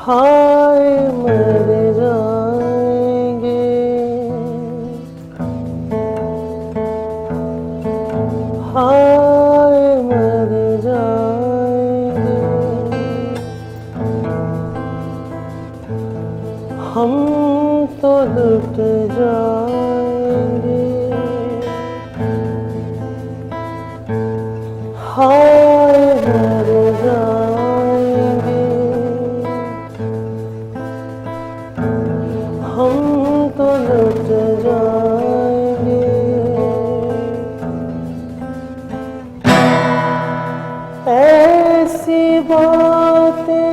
हाय मर जाएंगे, हाय मर जाएंगे, हम तो लुट जाएंगे, हाय मर जाएंगे, हम तो लुट जाएंगे। ऐसी बातें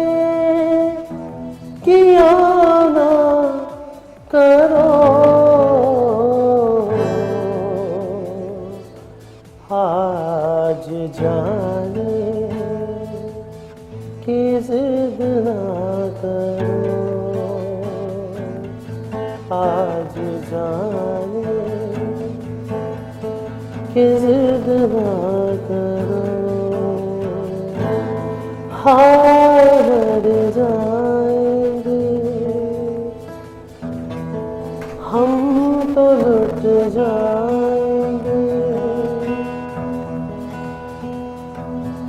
किया ना करो, आज जाने की जिद ना करो, आज जाने की जिद ना करो, हाय मर जाएंगे, हम तो लुट जाएंगे।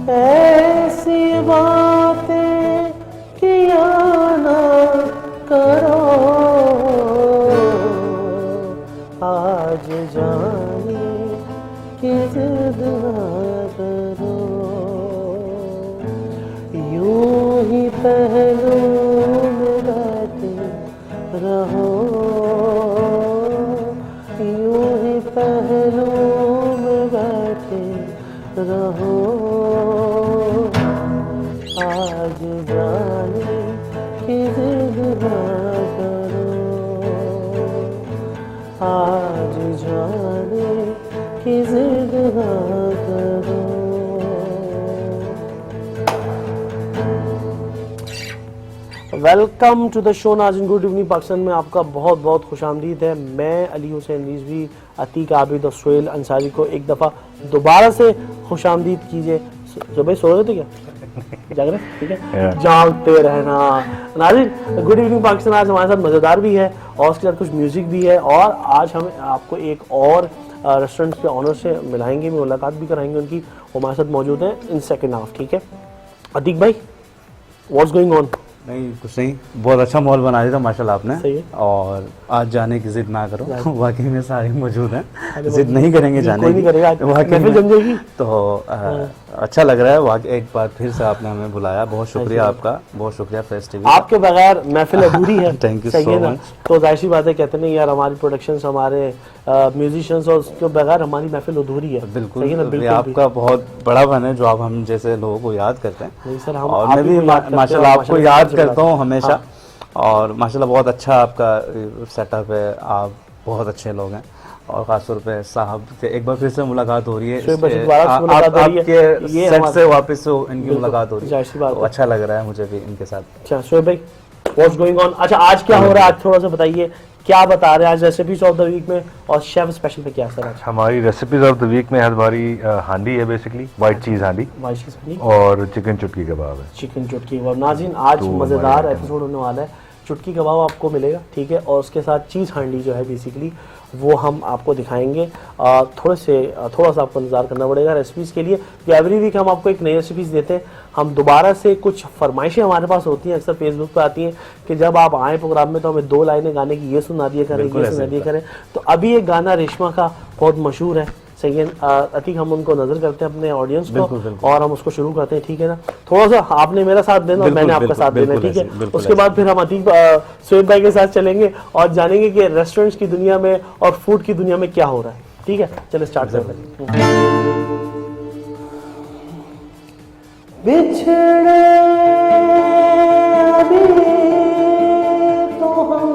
ऐसी बातें किया ना करो, आज जाने की जिद ना करो, यूं ही पहलू में बैठे रहो, यूं ही पहलू में बैठे रहो, आज जाने की जिद ना करो, आज जाने की जिद ना करो। वेलकम टू द शो नाज़रीन, गुड इवनिंग पाकिस्तान में आपका बहुत बहुत खुशामदीद है। मैं अली हुसैन रिजवी, अतीक आबिद और सुहेल अंसारी को एक दफ़ा दोबारा से खुशामदीद कीजिए। जो भाई सो रहे थे क्या? जाग रहे? ठीक है, जागते रहना। नाज़रीन गुड इवनिंग पाकिस्तान आज हमारे साथ मज़ेदार भी है और उसके साथ कुछ म्यूज़िक भी है, और आज हम आपको एक और रेस्टोरेंट के ऑनर से मिलाएंगे, मुलाकात भी कराएंगे उनकी, वो हमारे साथ मौजूद हैं इन सेकेंड हाफ। ठीक है अतीक भाई, व्हाट्स गोइंग ऑन? नहीं कुछ नहीं, बहुत अच्छा माहौल बना दिया था माशाल्लाह आपने। सही है। और आज जाने की जिद ना करो, वाकई में सारे मौजूद हैं, जिद नहीं करेंगे जाने की, वाकई में तो अच्छा लग रहा है। वाकई एक बार फिर से आपने हमें बुलाया, बहुत शुक्रिया आपका, बहुत शुक्रिया फेस्टिवल। आपके बगैर महफिल अधूरी है। Thank you so much. तो जाहिर सी बात है, कहते नहीं यार, हमारी प्रोडक्शंस, हमारे म्यूजिशियंस और उसके बगैर हमारी महफिल अधूरी है। बिल्कुल, बिल्कुल आपका बहुत बड़ा फन है जो आप हम जैसे लोगों को याद करते हैं। नहीं सर, हम और मैं भी माशाल्लाह आपको याद करता हूँ हमेशा, और माशाल्लाह बहुत अच्छा आपका सेटअप है, आप बहुत अच्छे लोग हैं, और खासतौर पे साहब से एक बार फिर से मुलाकात हो रही है, आपके सेट से वापस से इनकी मुलाकात हो रही है, तो अच्छा लग रहा है मुझे भी इनके साथ। अच्छा शोएब भाई, व्हाट्स गोइंग ऑन? अच्छा आज क्या हो रहा है, आज थोड़ा सा बताइए, क्या बता रहे हैं आज रेसिपीज ऑफ द वीक में, और शेफ स्पेशल पे क्या सर? आज हमारी रेसिपीज ऑफ द वीक में हमारी हांडी है, बेसिकली वाइट चीज़ हांडी, और चिकन चुटकी कबाब है। चिकन चुटकी कबाब नाज़रीन, आज मज़ेदार एपिसोड होने वाला है। चुटकी कबाब आपको मिलेगा, ठीक है, और उसके साथ चीज़ हांडी जो है बेसिकली वो हम आपको दिखाएंगे। थोड़ा सा आपको इंतजार करना पड़ेगा रेसिपीज़ के लिए। एवरी वीक हम आपको एक नई रेसिपीज़ देते हैं। हम दोबारा से कुछ फरमाइशें हमारे पास होती हैं, अक्सर फेसबुक पे आती हैं कि जब आप आए प्रोग्राम में तो हमें 2 लाइनें गाने की ये सुना दिया करें, ये सुना दिया करें। तो अभी एक गाना रेशमा का बहुत मशहूर है, सही है अतीक, हम उनको नजर करते हैं अपने ऑडियंस को, और हम उसको शुरू करते हैं, ठीक है ना? थोड़ा सा आपने मेरा साथ देना और मैंने आपका साथ देना, ठीक है? उसके बाद फिर हम अतीक सुहेब भाई के साथ चलेंगे और जानेंगे कि रेस्टोरेंट्स की दुनिया में और फूड की दुनिया में क्या हो रहा है, ठीक है? चलो स्टार्ट करते हैं। बिछड़े अभी तो हम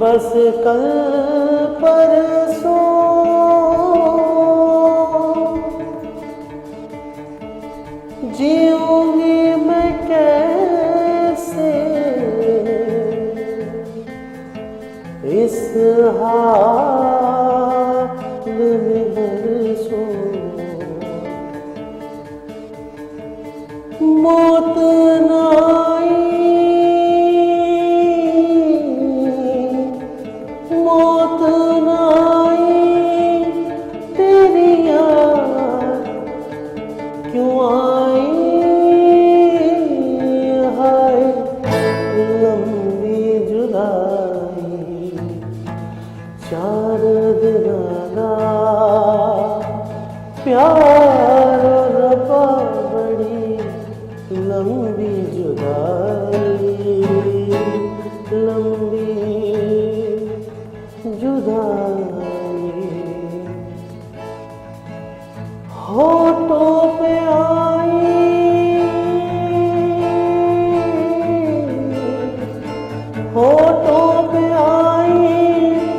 बस कल परसों जीऊंगी मैं कैसे इस हाल में बरसों। प्यार रब्बा बड़ी लंबी जुदाई, लंबी जुदाई, होठों पे आई, होठों पे आई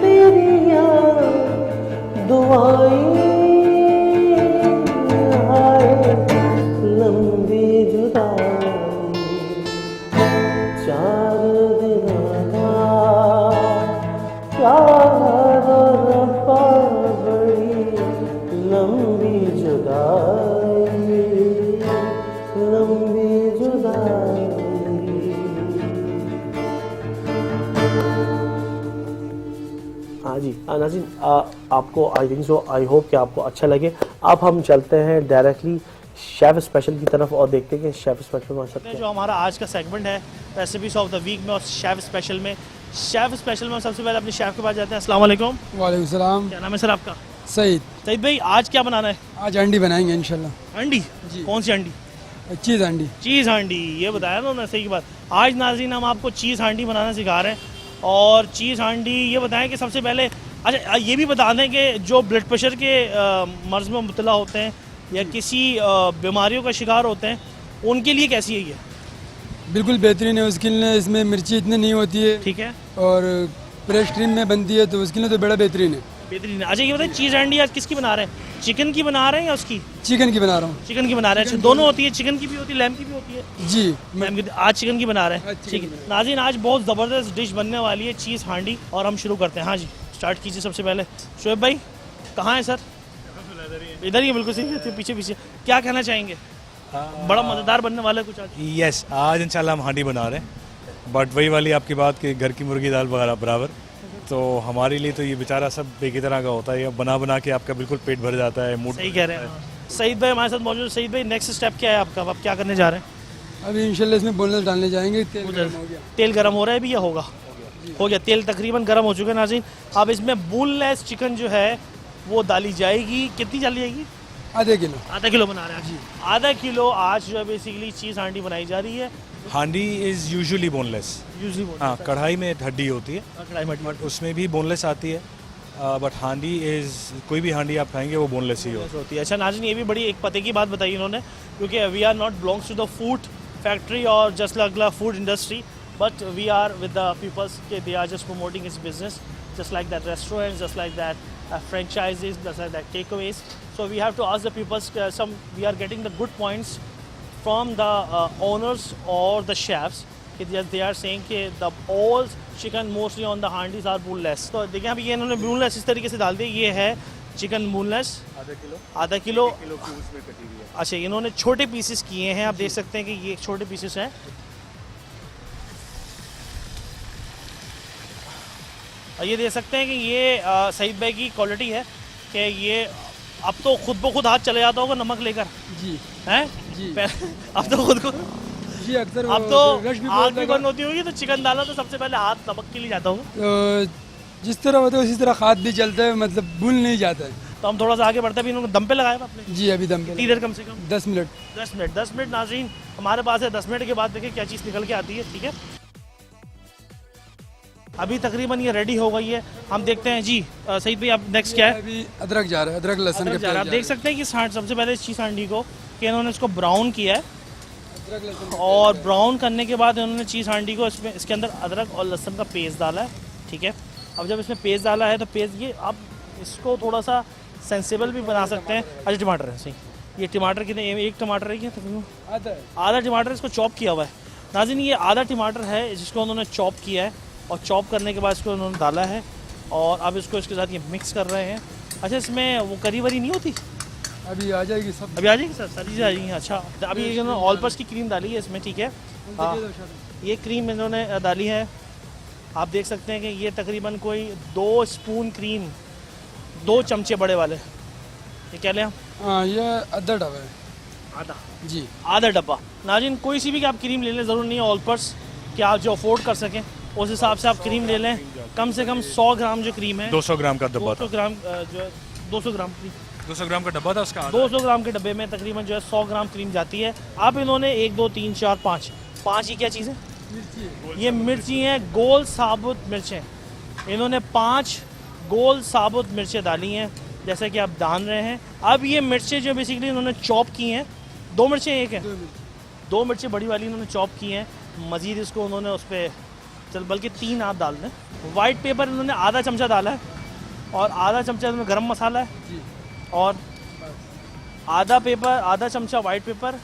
तेरी याद दुआएं, हाय लंबी जुदाई, चार दिनों का प्यार रब्बा बड़ी लंबी जुदाई, लंबी जुदाई। हाँ जी नाज़रीन, आपको I think so, I hope कि आपको अच्छा लगे। अब हम चलते हैं डायरेक्टली शेफ स्पेशल की तरफ और देखते हैं कि शेफ स्पेशल में सकते हैं। जो हमारा आज का सेगमेंट है रेसिपीज ऑफ द वीक में, और शेफ स्पेशल में, शेफ स्पेशल में सबसे पहले अपने शेफ के पास जाते हैं। अस्सलाम वालेकुम। वालेकुम सलाम। क्या नाम है सर आपका? सईद। सईद भाई, आज क्या बनाना है? आज अंडी बनाएंगे इंशाल्लाह। अंडी? जी। कौन सी अंडी? चीज़ अंडी। चीज़ हांडी, ये बताया ना उन्होंने, सही बात। आज नाज़रीन हम आपको चीज़ हांडी बनाना सिखा रहे हैं। और चीज़ हांडी ये बताएं कि सबसे पहले, अच्छा ये भी बता दें कि जो ब्लड प्रेशर के मर्ज़ में मुब्तला होते हैं या किसी बीमारियों का शिकार होते हैं, उनके लिए कैसी है ये? बिल्कुल बेहतरीन है। उसके लिए इसमें मिर्ची इतनी नहीं होती है, ठीक है, और फ्रेश क्रीम में बनती है, तो उसके लिए तो बड़ा बेहतरीन है। बेहतरीन है। अच्छा ये बताएं, चीज़ हांडी आज किसकी बना रहे हैं? चिकन की बना रहे हैं या उसकी? चिकन की बना रहा हूँ। चिकन की बना रहे हैं। अच्छा, दोनों होती है, चिकन की भी होती है, लैम की भी होती है? जी। लैम की। आज चिकन की बना रहे हैं, आज चिकन ठीक की है। बना नाज़रीन आज बहुत ज़बरदस्त डिश बनने वाली है, चीज़ हांडी, और हम शुरू करते हैं। हाँ जी, स्टार्ट कीजिए। सबसे पहले शोएब भाई कहाँ है सर? इधर ही है, बिल्कुल सही, पीछे पीछे। क्या कहना चाहेंगे? बड़ा मज़ेदार बनने वाला है कुछ आज? यस, आज इंशाल्लाह हम हांडी बना रहे हैं, बट वही वाली आपकी बात कि घर की मुर्गी दाल बराबर। तो हमारे लिए तो ये बेचारा सब एक ही तरह का होता है, बना बना के आपका बिल्कुल पेट भर जाता है, मूड। सही कह रहे हैं। सईद भाई हमारे साथ मौजूद। सईद भाई नेक्स्ट स्टेप क्या है आपका? आप क्या करने जा रहे हैं? अभी इंशाल्लाह इसमें बोनलेस डालने जाएंगे। तेल उधर गर्म हो गया। तेल गर्म हो रहा है अभी या होगा? हो गया। तेल तकरीबन गर्म हो चुका है नाज़रीन। अब इसमें बोनलेस चिकन जो है वो डाली जाएगी। कितनी डाली जाएगी? आधे किलो। आधा किलो बना रहे हैं जी। आधा किलो आज जो है बेसिकली चीज़ हांडी बनाई जा रही है। हांडी इज़ यूजुअली बोनलेस। यूजली हाँ, कढ़ाई में हड्डी होती है, कढ़ाई में बट उसमें भी बोनलेस आती है, बट हांडी इज़, कोई भी हांडी आप खाएंगे वो बोनलेस ही होती है। अच्छा नाज़रीन, ये भी बड़ी एक पते की बात बताई इन्होंने, क्योंकि we are not belongs to the food factory और just like the food industry, but we are with the peoples, they are just promoting his business, just like that restaurants, just like that franchises, just like that takeaways. So we have to ask the peoples, we are getting the good points from the owners or the chefs. They are saying that the all chicken mostly on the handis are boneless. तो देखिए अभी ये इन्होंने boneless इस तरीके से डाल दिया। ये है चिकन boneless, आधा किलो की उसमें कटी हुई है। अच्छा, इन्होंने छोटे पीसेस किए हैं, आप देख सकते हैं कि ये छोटे पीसेस हैं। ये देख सकते हैं कि ये सईद भाई की क्वालिटी है कि ये अब तो खुद ब खुद हाथ चले जाता होगा नमक लेकर। जी। हैं जी। अब तो खुद को जी, अक्सर अब तो रश भी आँख बहुत भी लगा। बंद होती होगी तो चिकन डाला तो सबसे पहले हाथ नमक के लिए जाता होगा। तो जिस तरह होता है उसी तरह हाथ भी चलता है, मतलब भूल नहीं जाता है। तो हम थोड़ा सा आगे बढ़ते हैं। अभी इन्होंने दम पे लगाया था आपने? जी, अभी दम पे कितनी देर कम से कम? 10 मिनट। 10 मिनट। 10 मिनट नाज़रीन हमारे पास है। 10 मिनट के बाद देखिए क्या चीज़ निकल के आती है। ठीक है, अभी तकरीबन ये रेडी हो गई है। हम देखते हैं जी। सईद भाई आप नेक्स्ट क्या है? अभी अदरक जा रहा है, अदरक लहसुन के अदरक जा रहा है। आप देख सकते हैं कि सबसे पहले इस चीज़ हांडी को कि इन्होंने इसको ब्राउन किया है, अदरक लहसुन। और ब्राउन करने के बाद इन्होंने चीज़ हांडी को इसके अंदर अदरक और लहसुन का पेस्ट डाला है। ठीक है, अब जब इसमें पेस्ट डाला है तो पेस्ट ये आप इसको थोड़ा सा सेंसिबल भी बना सकते हैं। अच्छा, टमाटर है सही। ये टमाटर कितने? एक टमाटर है क्या तकरीबन? आधा टमाटर इसको चॉप किया हुआ है नाज़रीन। ये आधा टमाटर है जिसको उन्होंने चॉप किया है, और चॉप करने के बाद इसको उन्होंने डाला है, और अब इसको इसके साथ ये मिक्स कर रहे हैं। अच्छा, इसमें वो करी वरी नहीं होती? अभी आ जाएगी सब। अभी आ जाएगी सर, सारी चीज़ें आ जाएंगी। अच्छा, अभी इन्होंने ऑल पर्स की क्रीम डाली है इसमें। ठीक है, ये क्रीम इन्होंने डाली है। आप देख सकते हैं कि ये तकरीबन कोई 2 स्पून क्रीम, 2 चमचे बड़े वाले। ये क्या लें? हाँ, ये आधा डब्बा है। आधा? जी, आधा डब्बा। नाज़रीन कोई सी भी आप क्रीम ले लें, ज़रूर नहीं है ऑल पर्स कि आप जो अफोर्ड कर सकें उस हिसाब से आप क्रीम ले लें। कम से कम 100 ग्राम जो क्रीम है, 200 ग्राम का डब्बा 200 ग्राम जो 200 ग्राम क्रीम 200 ग्राम का डब्बा था उसका 200 ग्राम के डब्बे में तकरीबन जो है 100 ग्राम क्रीम जाती है। अब इन्होंने 1 2 3 4 5 ही क्या चीज़ है, ये मिर्ची हैं, गोल साबुत मिर्चें। इन्होंने 5 गोल साबुत मिर्चें डाली हैं जैसे कि आप जान रहे हैं। अब ये मिर्चें जो बेसिकली इन्होंने चॉप की हैं, 2 मिर्चें एक है, 2 मिर्चें बड़ी वाली इन्होंने चॉप की हैं। मज़ीद इसको उन्होंने उस पर चल बल्कि 3 आप डाल दें। वाइट पेपर इन्होंने आधा चमचा डाला है और आधा चमचा इन्होंने गरम मसाला है और आधा चमचा वाइट पेपर,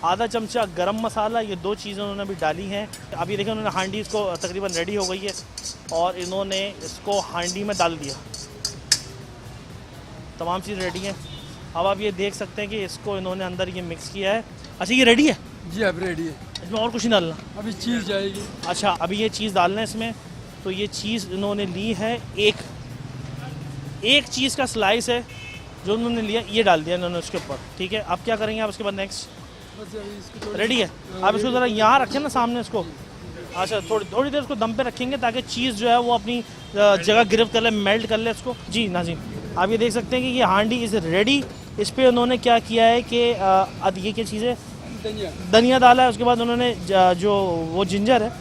आधा चमचा गरम मसाला, ये 2 चीज़ें उन्होंने अभी डाली हैं। अभी देखिए उन्होंने हांडी इसको तकरीबन रेडी हो गई है और इन्होंने इसको हांडी में डाल दिया। तमाम चीज़ रेडी हैं। अब आप ये देख सकते हैं कि इसको इन्होंने अंदर ये मिक्स किया है। अच्छा ये रेडी है जी, अब रेडी है। इसमें और कुछ नहीं डालना, अभी चीज़ जाएगी। अच्छा अभी ये चीज़ डालना है इसमें। तो ये चीज़ इन्होंने ली है, एक चीज़ का स्लाइस है जो उन्होंने लिया, ये डाल दिया इन्होंने उसके ऊपर। ठीक है, अब क्या करेंगे आप उसके बाद नेक्स्ट? रेडी है। आप इसको ज़रा यहाँ रखें ना सामने इसको। अच्छा थोड़ी देर इसको दम पे रखेंगे ताकि चीज़ जो है वो अपनी जगह गिरफ्त कर ले, मेल्ट कर ले इसको। जी नाज़रीन, आप ये देख सकते हैं कि ये हांडी इज़ रेडी। इस पर उन्होंने क्या किया है कि ये क्या चीज़ है, धनिया डाला है। उसके बाद उन्होंने जो वो जिंजर है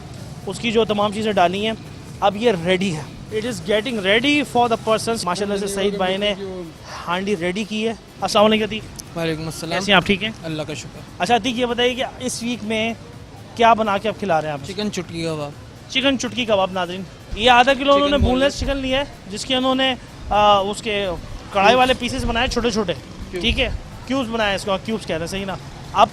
उसकी जो तमाम चीज़ें डाली हैं। अब ये रेडी है, it is getting ready for the person. माशाल्लाह से सईद भाई ने हांडी रेडी की है। अस्सलाम वालेकुम अतीक। वालेकुम अस्सलाम। कैसे हैं आप, ठीक हैं? अल्लाह का शुक्र। अच्छा अतीक ये बताइए कि इस वीक में क्या बना के आप खिला रहे हैं? आप चिकन चुटकी कबाब। चिकन चुटकी कबाब। नाज़रीन ये आधा किलो उन्होंने बोनलेस चिकन लिया है जिसके उन्होंने उसके कढ़ाई वाले पीसेस बनाए छोटे छोटे। ठीक है, क्यूब्स बनाए, इसको क्यूब्स कहते हैं, सही ना? अब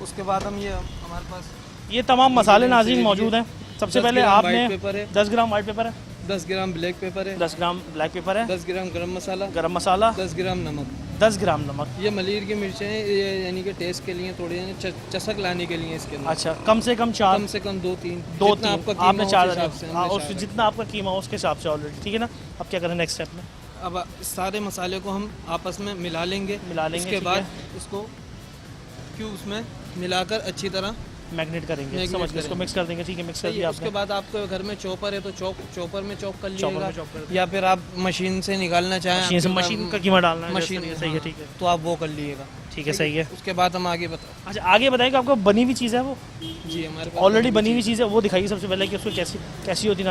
उसके बाद हम ये हमारे पास ये तमाम मसाले नाज़रीन मौजूद हैं। सबसे पहले आपने 10 ग्राम वाइट पेपर है, 10 ग्राम ब्लैक पेपर है, 10 ग्राम ब्लैक पेपर है, 10 ग्राम गरम मसाला, 10 ग्राम नमक, 10 ग्राम नमक। ये मलीर की मिर्चें हैं, ये यानी कि टेस्ट के लिए थोड़ी चसक लाने के लिए इसके अंदर। अच्छा कम से कम 4, कम से कम 2-3 आपने 4 जितना आपका कीमा हो उसके हिसाब से ऑलरेडी। ठीक है ना? अब क्या करें नेक्स्ट स्टेप में? अब सारे मसाले को हम आपस में मिला लेंगे। उसके बाद इसको क्यूब्स में मिलाकर अच्छी तरह मैग्नेट करेंगे, समझ गए, इसको मिक्स कर देंगे। ठीक है, मिक्स कर दिया आपने। उसके बाद आपके घर में चॉपर है तो चॉपर में चॉप कर लीजिएगा, या फिर आप मशीन से निकालना चाहें, मशीन का कीमा डालना है, मशीन सही है, ठीक है, तो आप वो कर लीजिएगा। ठीक है, सही है। उसके बाद हम आगे अच्छा आगे बताएंगे आपको बनी हुई चीज़ है वो। जी हमारे पास ऑलरेडी बनी हुई चीज़ है, वो दिखाइए सबसे पहले कि उसको कैसी होती है।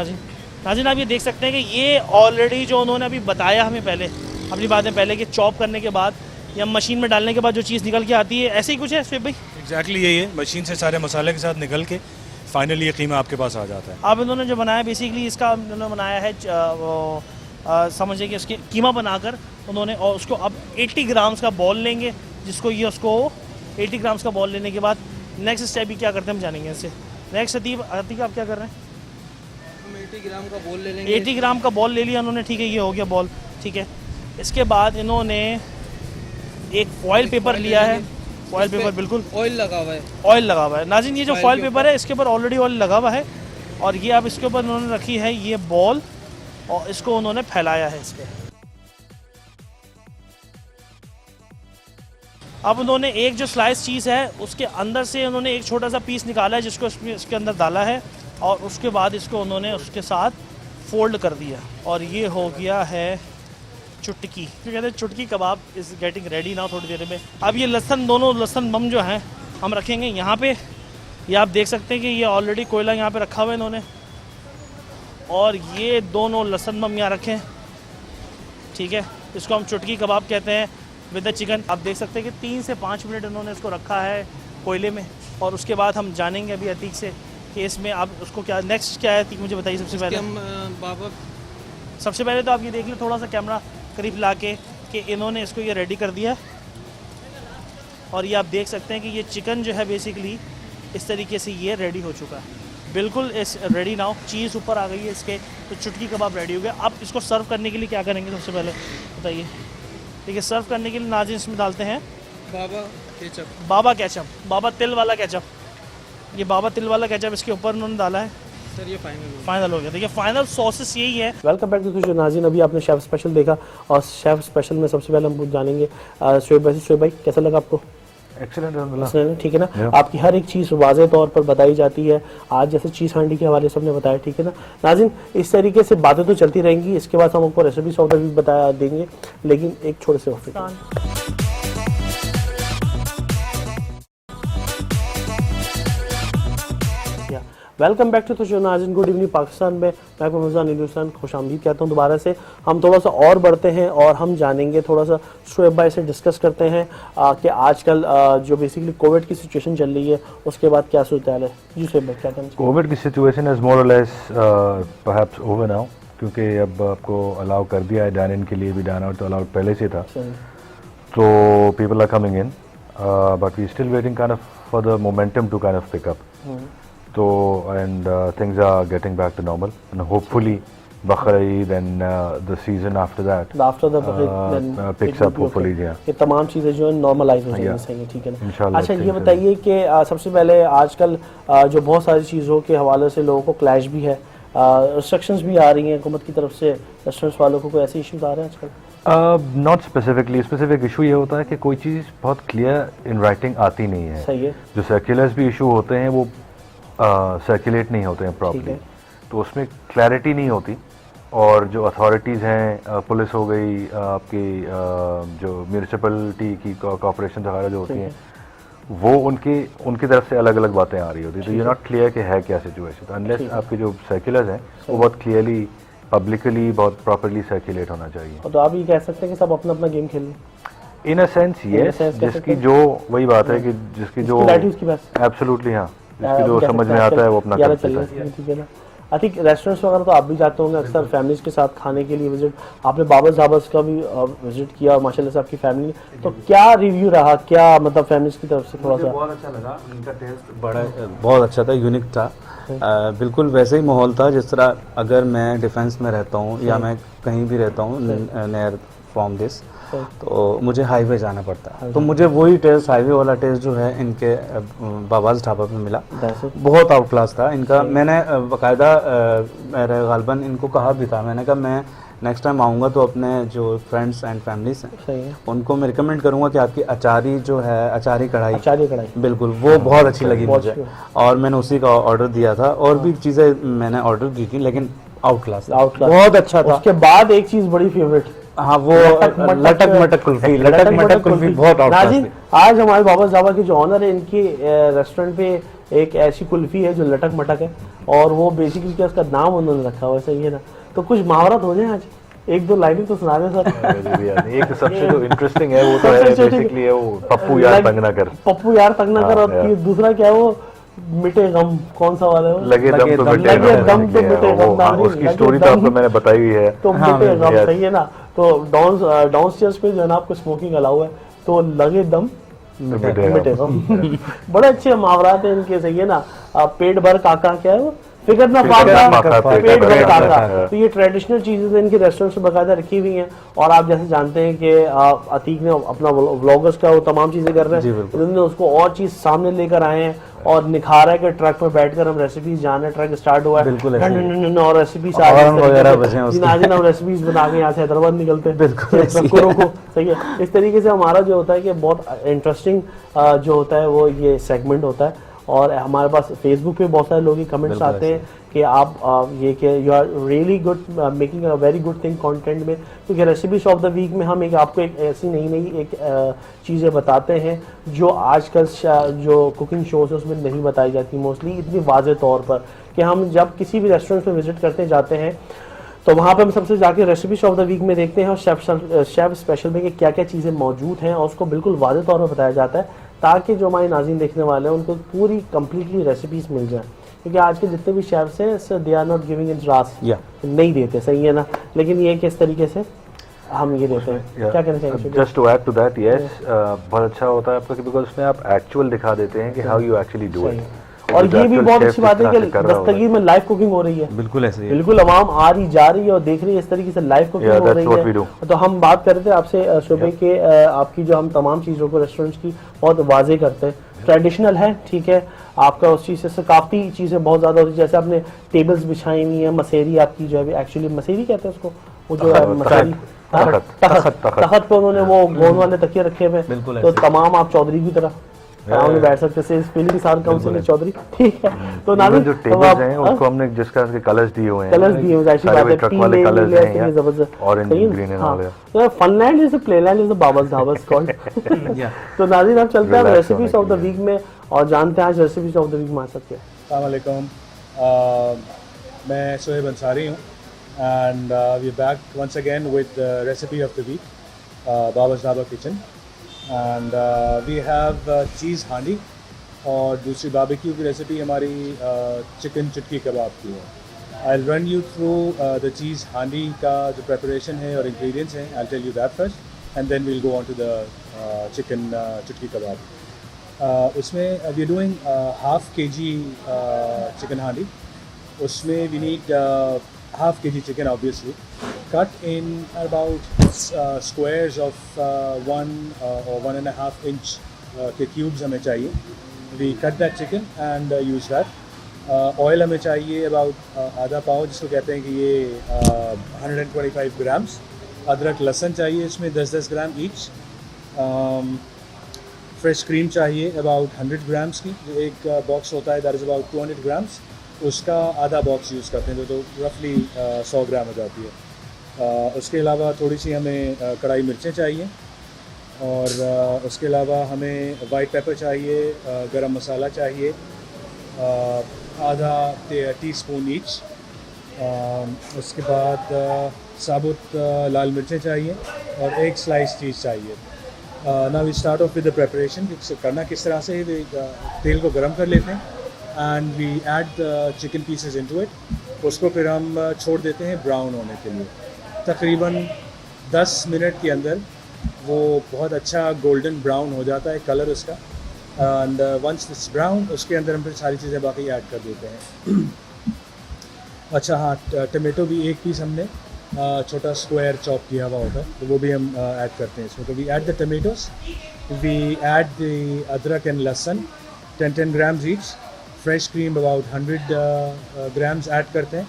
नाज़रीन आप ये देख सकते हैं कि ये ऑलरेडी जो उन्होंने अभी बताया हमें पहले अपनी बातें पहले कि चॉप करने के बाद या मशीन में डालने के बाद जो चीज़ निकल के आती है, ऐसे ही कुछ है स्विप भाई? एग्जैक्टली यही है, मशीन से सारे मसाले के साथ निकल के फाइनली ये कीमा आपके पास आ जाता है। अब इन्होंने जो बनाया बेसिकली इसका उन्होंने बनाया है समझिए कि उसके कीमा बनाकर उन्होंने, और उसको अब 80 ग्राम्स का बॉल लेंगे जिसको ये उसको 80 ग्राम्स का बॉल लेने के बाद नेक्स्ट स्टेप भी क्या करते हैं हम जानेंगे इससे। नेक्स्ट अतीक आप क्या कर रहे हैं? 80 ग्राम का बॉल ले लेंगे। 80 ग्राम का बॉल ले लिया उन्होंने, ठीक है, ये हो गया बॉल। ठीक है, इसके बाद इन्होंने एक फॉइल पेपर लिया है, फॉइल पेपर बिल्कुल ऑयल लगा हुआ है, ऑयल लगा हुआ है। नाज़रीन ये जो फॉइल पेपर है इसके ऊपर ऑलरेडी ऑयल लगा हुआ है और ये अब इसके ऊपर उन्होंने रखी है ये बॉल और इसको उन्होंने फैलाया है इस पर। अब उन्होंने एक जो स्लाइस चीज़ है उसके अंदर से उन्होंने एक छोटा सा पीस निकाला है जिसको इसके अंदर डाला है और उसके बाद इसको उन्होंने उसके साथ फोल्ड कर दिया और ये हो गया है चुटकी। जो कहते हैं चुटकी कबाब इज़ गेटिंग रेडी ना थोड़ी देर में। अब ये दोनों लहसुन बम जो हैं हम रखेंगे यहाँ पे। ये आप देख सकते हैं कि ये ऑलरेडी कोयला यहाँ पे रखा हुआ है इन्होंने और ये दोनों लहसुन बम यहाँ रखे हैं। ठीक है, इसको हम चुटकी कबाब कहते हैं विद द चिकन। आप देख सकते हैं कि 3 से 5 मिनट इन्होंने इसको रखा है कोयले में और उसके बाद हम जानेंगे अभी अतीक से कि इसमें आप उसको क्या नेक्स्ट क्या है। अतीक मुझे बताइए सबसे पहले। बाबा सबसे पहले तो आप ये देख लें थोड़ा सा कैमरा करीब ला के कि इन्होंने इसको ये रेडी कर दिया और ये आप देख सकते हैं कि ये चिकन जो है बेसिकली इस तरीके से ये रेडी हो चुका है, बिल्कुल इस रेडी नाउ। चीज़ ऊपर आ गई है इसके, तो चुटकी कबाब रेडी हो गया। अब इसको सर्व करने के लिए क्या करेंगे सबसे पहले बताइए? ठीक है, सर्व करने के लिए नाज़रीन इसमें डालते हैं बाबा केचप, बाबा तिल वाला केचप। ये बाबा तिल वाला केचप इसके ऊपर उन्होंने डाला है। सर ये फाइनल हो गया। देखिए फाइनल सॉसेस यही है। वेलकम बैक टू नाज़रीन, अभी आपने शेफ स्पेशल देखा और शेफ स्पेशल में सबसे पहले हम जानेंगे शोएब भाई। शोएब भाई कैसा लगा आपको? एक्सीलेंट अल्हम्दुलिल्लाह। ठीक है ना, आपकी हर एक चीज़ वाज़े तौर पर बताई जाती है। आज जैसे चीज़ हांडी के हवाले से हमने बताया, ठीक है ना नाज़रीन, इस तरीके से बातें तो चलती रहेंगी। इसके बाद हम आपको रेसिपीज ऑफ द वीक बता देंगे, लेकिन एक छोटे से वक्त welcome back to the show नाज़रीन। गुड इवनिंग पाकिस्तान में मैं फमजान हिंदुस्तान खुशामदीद कहता हूँ दोबारा से। हम थोड़ा सा और बढ़ते हैं और हम जानेंगे, थोड़ा सा शोएब भाई से डिस्कस करते हैं कि आजकल जो बेसिकली कोविड की सिचुएशन चल रही है उसके बाद क्या सूरत हाल है। जी शोएब भाई क्या कहना चाहिए? कोविड की सिचुएशन इज मोर और लेस परहैप्स ओवर नाउ, क्योंकि अब आपको अलाउ कर दिया है डाइन इन के लिए भी। डाइन आउट तो अलाउड पहले से था, तो people are coming in, but we still waiting kind of for the momentum to kind of pick up. So and things are getting back to normal, and hopefully Bakr Eid and the season after that, after the then picks up hopefully। yeah, ये तमाम चीज़ें जो है normalise हो जाएंगी, सही है, ठीक है ना इंशाल्लाह। अच्छा ये बताइए कि सबसे पहले आजकल जो बहुत सारी चीज़ों के हवाले से लोगों को क्लैश भी है, रिस्ट्रिक्शंस भी आ रही हैं हुकूमत की तरफ से, रेस्टोरेंट्स वालों को कोई ऐसे इश्यूज आ रहे हैं आजकल? Not specifically. स्पेसिफिक इशू ये होता है कि कोई चीज़ बहुत क्लियर इन राइटिंग आती नहीं है। सही है। जो सर्कुलर्स भी इशू होते हैं वो सर्कुलेट नहीं होते हैं प्रॉपर्ली, तो उसमें क्लैरिटी नहीं होती। और जो अथॉरिटीज़ हैं, पुलिस हो गई, आपकी जो म्यूनिसिपलिटी की कॉर्पोरेशन वगैरह जो होती हैं, वो उनकी तरफ से अलग अलग बातें आ रही होती है। तो ये नॉट क्लियर कि है क्या सिचुएशन। अनलेस आपके जो सर्कुलर्स हैं वो बहुत क्लियरली पब्लिकली बहुत प्रॉपरली सर्कुलेट होना चाहिए। तो आप ये कह सकते हैं कि सब अपना अपना गेम खेल इन अ सेंस यस, जिसकी जो वही बात है कि जिसकी जो एब्सोल्युटली हाँ, जिसकी जो समझ में आता है वो अपना कर सकता है, ठीक है ना। आई थिंक रेस्टोरेंट्स वगैरह तो आप भी जाते होंगे अक्सर फैमिलीज के साथ खाने के लिए विजिट। आपने बाबा ढाबास का भी विजिट किया माशाल्लाह से आपकी फैमिली, तो क्या रिव्यू रहा, क्या मतलब फैमिलीज की तरफ से? थोड़ा सा बहुत अच्छा लगा, उनका टेस्ट बड़ा बहुत अच्छा था, यूनिक था। बिल्कुल वैसे ही माहौल था जिस तरह अगर मैं डिफेंस में रहता हूँ या मैं कहीं भी रहता हूँ नियर फ्रॉम दिस, तो मुझे हाईवे जाना पड़ता है, तो मुझे वही टेस्ट, हाईवे वाला टेस्ट जो है इनके बाबाज ढाबा पे मिला। बहुत आउट क्लास था इनका। मैंने बाकायदा मेरे गालबन इनको कहा भी था, मैंने कहा मैं नेक्स्ट टाइम आऊँगा तो अपने जो फ्रेंड्स एंड फैमिलीज हैं उनको मैं रिकमेंड करूँगा कि आपकी अचारी जो है, अचारी कढ़ाई बिल्कुल वो बहुत अच्छी लगी मुझे, और मैंने उसी का ऑर्डर दिया था। और भी चीज़ें मैंने ऑर्डर की थी, लेकिन आउट क्लास बहुत अच्छा था। उसके बाद एक चीज़ बड़ी फेवरेट, हाँ वो लटक मटक कुल्फी, लटक मटक कुल्फी बहुत नाज़रीन, आज हमारे बाबा ढाबा के जो ऑनर है, इनकी रेस्टोरेंट पे एक ऐसी कुल्फी है जो लटक मटक है, और वो बेसिकली क्या उसका नाम उन्होंने रखा हुआ है, सही है ना। तो कुछ मुहावरत हो जाए आज, एक दो लाइनें तो सुना रहे सर। एक सबसे जो इंटरेस्टिंग है वो तो है बेसिकली है वो पप्पू यार तंग ना कर, पप्पू यार तंग ना कर। और दूसरा क्या है वो मिटे गम, कौन सा वाला है वो? लगे दम तो मिटे गम। उसकी स्टोरी तो आपको मैंने बताई हुई है, तो मिटे गम, सही है ना। तो डाउनस्टेयर्स पे जो है ना आपको स्मोकिंग अलाउ है, तो लगे दम मिटे गम। बड़े अच्छे मुहावरात हैं इनके, सही है ना। पेट भर काका, क्या है वो? फिकर ना पाका, पेट भर काका। तो ये ट्रेडिशनल चीजें इनके रेस्टोरेंट से बाकायदा रखी हुई हैं। और आप जैसे जानते हैं कि अतीक ने अपना व्लॉगर्स का वो तमाम चीजें कर रहे हैं, इन्होंने उसको और चीज सामने लेकर आए हैं और निखारा है कि ट्रक में बैठकर हम रेसिपीज जाने, ट्रक स्टार्ट हुआ है और रेसिपीज हम रेसिपीज बना के यहाँ से हैदराबाद निकलते हैं ट्रकों को, सही है। इस तरीके से हमारा जो होता है कि बहुत इंटरेस्टिंग जो होता है वो ये सेगमेंट होता है। और हमारे पास फेसबुक पे बहुत सारे लोग कमेंट्स आते हैं कि आप ये कि you are really good making a very good thing content में, क्योंकि रेसिपीज ऑफ द वीक में हम आपको एक ऐसी नई एक चीज़ें बताते हैं जो आजकल जो कुकिंग शोज है उसमें नहीं बताई जाती मोस्टली इतनी वाज़े तौर पर, कि हम जब किसी भी रेस्टोरेंट में विजिट करते जाते हैं तो वहाँ पे हम सबसे जाके रेसिपीज ऑफ द वीक में देखते हैं और शेफ स्पेशल में कि क्या क्या चीज़ें मौजूद हैं और उसको बिल्कुल वाज़े तौर पर बताया जाता है, ताकि जो हमारे नाज़रीन देखने वाले हैं उनको पूरी कंप्लीटली रेसिपीज मिल जाए। क्योंकि आज के जितने भी शेफ्स हैं they are not giving in रास, नहीं देते, सही है ना। लेकिन ये किस तरीके से हम ये देते हैं, क्या कहना चाहिए? Just to add to that, yes, बहुत अच्छा होता है आपका, बिकॉज उसमें आप एक्चुअल दिखा देते हैं कि how you actually do it. और ये भी बहुत अच्छी बात है कि दस्तगीर में लाइव कुकिंग हो रही है, बिल्कुल ऐसे ही, बिल्कुल आवाम आ रही जा रही है और देख रही है, इस तरीके से लाइव कुकिंग हो रही है। तो हम बात कर रहे थे आपसे शोबे के आपकी जो हम तमाम चीज़ों को रेस्टोरेंट्स की बहुत वाजे करते हैं, ट्रेडिशनल है, ठीक है, आपका उस चीज़ से काफ़ी चीज़ें बहुत ज़्यादा होती है। जैसे आपने टेबल्स बिछाई हुई है, मसेरी आपकी जो है एक्चुअली मसेरी कहते हैं उसको, वो जो है मसारी तखत पे उन्होंने वो गोंद वाले तकिए रखे हुए हैं। बिल्कुल तो ऐसे। तमाम आप चौधरी की तरह आराम से बैठ सकते हैं, इस फीलिंग के साथ काउंसिलर चौधरी, ठीक है। तो इवन नाज़रीन जो अब टेबल्स आप हैं उनको हमने जिस तरह के कलर्स दिए हुए हैं, कलर्स दिए हुए हैं, जाहिर सी सारे बात है, ट्रक पीले वाले कलर्स नीले हैं ऐसे यार, जबरदस्त, ऑरेंज सही है? ग्रीन एंड हाँ। ऑल। तो funland is playland is the Baba's Dhaba called. तो नाज़रीन आप चलते हैं Relax रेसिपीज होने ऑफ द के लिए। वीक में और जानते हैं आज रेसिपीज ऑफ द वीक में आ सकते हैं। अस्सलामुअलैकुम, मैं शोएब अंसारी हूँ and we back once again with recipe of the week, Baba's Dhaba kitchen, and we have cheese handi और दूसरी बारबेक्यू की रेसिपी हमारी चिकन चुटकी कबाब की है। I run you through the cheese handi का जो प्रेपरेशन है और इंग्रेडिएंट्स हैं, I tell you that first and then we'll go on to the chicken chutki kebab. उसमें we are doing half kg chicken handi. उसमें we need half kg chicken obviously cut in about squares of 1 or 1.5 inch के cubes हमें चाहिए। We cut that chicken and use that. Oil हमें चाहिए about आधा पाव, जिसको कहते हैं कि ये 125 ग्राम्स। अदरक लहसुन चाहिए इसमें 10-10 ग्राम ईच। फ्रेश क्रीम चाहिए अबाउट 100 ग्राम्स की, जो एक बॉक्स होता है दैट इज़ अबाउट 200 ग्राम्स, उसका आधा बॉक्स यूज़ करते हैं तो रफली 100 ग्राम हो जाती है। उसके अलावा थोड़ी सी हमें कढ़ाई मिर्चें चाहिए और उसके अलावा हमें वाइट पेपर चाहिए, गरम मसाला चाहिए आधा टीस्पून ईच। उसके बाद साबुत लाल मिर्चें चाहिए और एक स्लाइस चीज़ चाहिए। Now we start off with the preparation. करना किस तरह से, तेल को गरम कर लेते हैं and we add the chicken pieces into it. उसको फिर हम छोड़ देते हैं ब्राउन होने के लिए। तकरीबन 10 मिनट के अंदर वो बहुत अच्छा गोल्डन ब्राउन हो जाता है कलर उसका। एंड वंस इट्स ब्राउन, उसके अंदर हम फिर सारी चीज़ें बाकी ऐड कर देते हैं। अच्छा हाँ, टमेटो भी एक पीस हमने छोटा स्क्वायर चॉप किया हुआ होता है, तो वो भी हम ऐड करते हैं इसमें। तो we add the tomatoes, we add the adrak and lahsun 10 grams each. Fresh cream about 100 grams add करते हैं।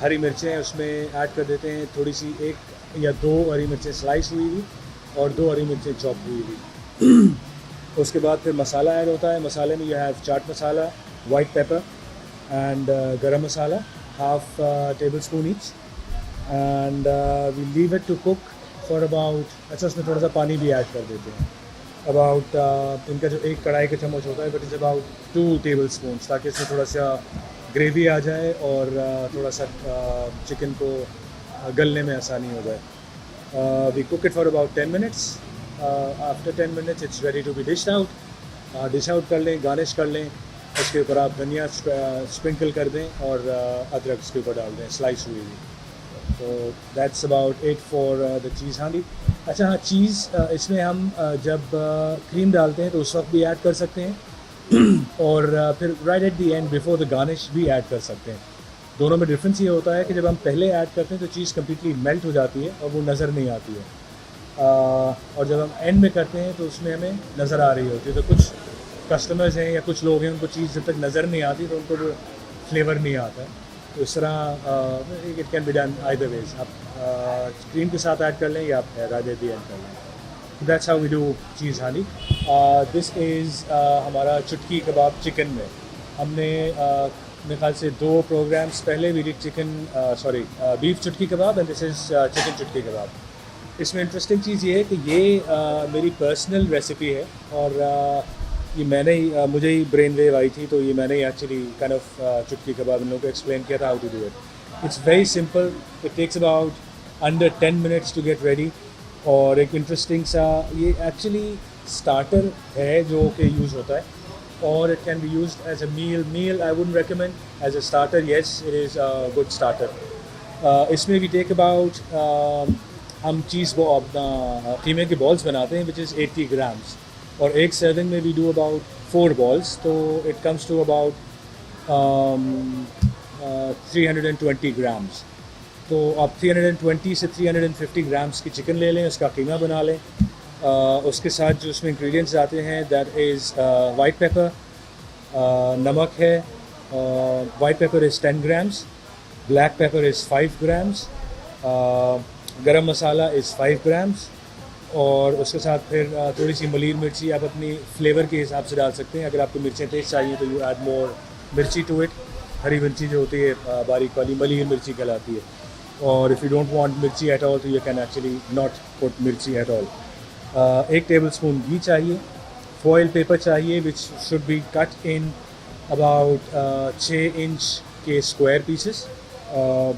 हरी मिर्चें उसमें ऐड कर देते हैं, थोड़ी सी 1 या 2 हरी मिर्चें स्लाइस हुई हुई और 2 हरी मिर्चें चॉप हुई हुई। उसके बाद फिर मसाला ऐड होता है। मसाले में you have chaat masala, white pepper and garam masala, half table spoon each, and we leave it to cook for about, अच्छा उसमें थोड़ा सा पानी भी ऐड कर देते हैं अबाउट इनका जो एक कढ़ाई का चम्मच होता है but is about 2 table spoon, ताकि इसमें थोड़ा सा ग्रेवी आ जाए और थोड़ा सा चिकन को गलने में आसानी हो जाए। We cook it for about 10 minutes. After 10 minutes it's ready to be dish out. Dish out कर लें, गार्निश कर लें, उसके ऊपर आप धनिया स्प्रिंकल कर दें और अदरक उसके ऊपर डाल दें स्लाइस हुई हुई। तो that's about it for the cheese handi. अच्छा हाँ, चीज़ इसमें हम जब क्रीम डालते हैं तो उस वक्त भी ऐड कर सकते हैं और फिर right at the end before the garnish भी ऐड कर सकते हैं। दोनों में डिफरेंस ये होता है कि जब हम पहले ऐड करते हैं तो चीज़ कम्प्लीटली मेल्ट हो जाती है और वो नज़र नहीं आती है, और जब हम एंड में करते हैं तो उसमें हमें नज़र आ रही होती है। तो कुछ कस्टमर्स हैं या कुछ लोग हैं उनको चीज़ जब तक नज़र नहीं आती तो उनको वो फ्लेवर नहीं आता है। तो इस तरह it can be done either ways. आप क्रीम के साथ ऐड कर लें या आप राइट एट द एंड कर लें। दैट्स हाउ वी डू चीज़ हांडी। दिस इज़ हमारा चुटकी कबाब चिकन में हमने मेरे ख्याल से 2 प्रोग्राम्स पहले वी डिड बीफ चुटकी कबाब and this is chicken chutki कबाब। इसमें इंटरेस्टिंग चीज़ ये है कि ये मेरी पर्सनल रेसिपी है और ये मैंने ही मुझे ही ब्रेन वेव आई थी, तो ये मैंने ही एक्चुअली काइंड ऑफ चुटकी कबाब इन लोगों को एक्सप्लेन किया था how to do it. It's very simple, it takes about under 10 minutes to get ready. और एक इंटरेस्टिंग सा ये एक्चुअली स्टार्टर है जो कि यूज़ होता है और it can be used as a meal. I wouldn't recommend as a starter, yes it is a good starter. इसमें वी टेक अबाउट हम चीज़ वो अपना कीमे के बॉल्स बनाते हैं विच इज़ 80 ग्राम्स और एक सर्विंग में वी डू अबाउट 4 बॉल्स, तो it comes to about 320 grams. तो आप 320 से 350 ग्राम्स की चिकन ले लें, उसका कीमा बना लें। उसके साथ जो उसमें इंग्रेडिएंट्स आते हैं दैट इज़ वाइट पेपर, नमक है, white paper is 10 grams, black pepper is 5 grams, गरम मसाला इज़ 5 ग्राम्स, और उसके साथ फिर थोड़ी सी मलीर मिर्ची आप अपनी फ्लेवर के हिसाब से डाल सकते हैं। अगर आपको मिर्चें तेज़ चाहिए तो यू ऐड मोर मिर्ची टू इट। हरी मिर्ची जो होती है बारीक वाली मलीर मिर्ची कहलाती है। और if you don't want mirchi at all तो you can actually not put mirchi at all. 1 tablespoon घी चाहिए। फॉयल पेपर चाहिए which should be cut in about 6 inch के स्क्वायर पीसेस